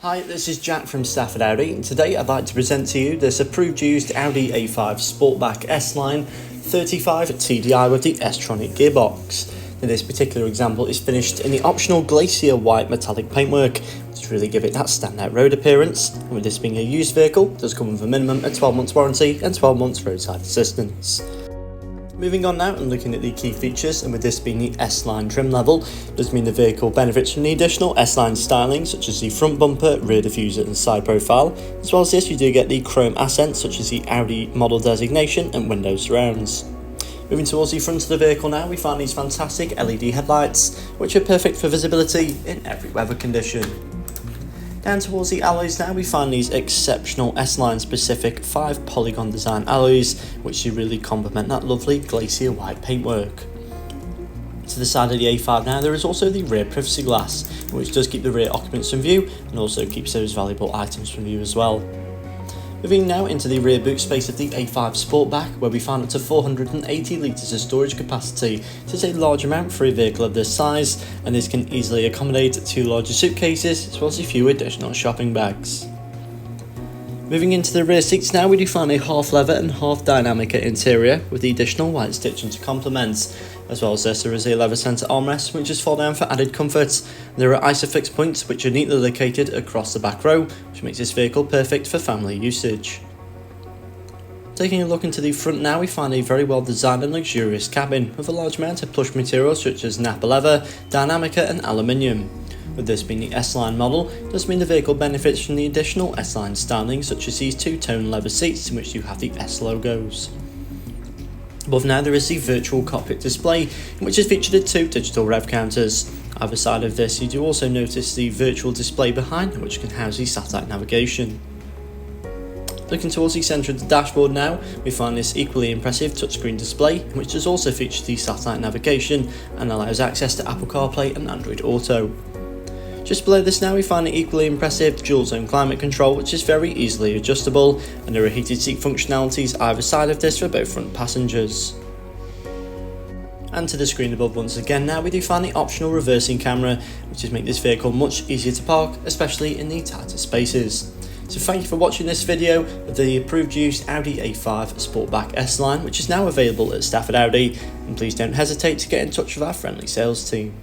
Hi, this is Jack from Stafford Audi, and today I'd like to present to you this approved used Audi A5 Sportback S-line 35 TDI with the S-tronic gearbox. Now, this particular example is finished in the optional Glacier white metallic paintwork to really give it that standout road appearance, and with this being a used vehicle, it does come with a minimum of 12 months warranty and 12 months roadside assistance. Moving on now and looking at the key features, and with this being the S-line trim level, does mean the vehicle benefits from the additional S-line styling such as the front bumper, rear diffuser and side profile. As well as this, you do get the chrome accents such as the Audi model designation and window surrounds. Moving towards the front of the vehicle now, we find these fantastic LED headlights which are perfect for visibility in every weather condition. Down towards the alloys now, we find these exceptional S-line specific 5 polygon design alloys which do really complement that lovely Glacier white paintwork. To the side of the A5 now, there is also the rear privacy glass, which does keep the rear occupants from view and also keeps those valuable items from view as well. Moving now into the rear boot space of the A5 Sportback, where we find up to 480 litres of storage capacity. This is a large amount for a vehicle of this size, and this can easily accommodate 2 larger suitcases as well as a few additional shopping bags. Moving into the rear seats now, we do find a half leather and half dynamic interior with the additional white stitching to complement. As well as this, there is a leather centre armrest which just fold down for added comfort. There are Isofix points which are neatly located across the back row, which makes this vehicle perfect for family usage. Taking a look into the front now, we find a very well designed and luxurious cabin with a large amount of plush materials such as Napa leather, Dynamica and aluminium. With this being the S-line model, it does mean the vehicle benefits from the additional S-line styling such as these 2-tone leather seats in which you have the S logos. Above now, there is the virtual cockpit display, in which is featured at 2 digital rev counters. Either side of this, you do also notice the virtual display behind, which can house the satellite navigation. Looking towards the centre of the dashboard now, we find this equally impressive touchscreen display, which does also feature the satellite navigation and allows access to Apple CarPlay and Android Auto. Just below this now, we find an equally impressive dual zone climate control, which is very easily adjustable, and there are heated seat functionalities either side of this for both front passengers. And to the screen above once again now, we do find the optional reversing camera, which does make this vehicle much easier to park, especially in the tighter spaces. So thank you for watching this video of the approved used Audi A5 Sportback S-line, which is now available at Stafford Audi, and please don't hesitate to get in touch with our friendly sales team.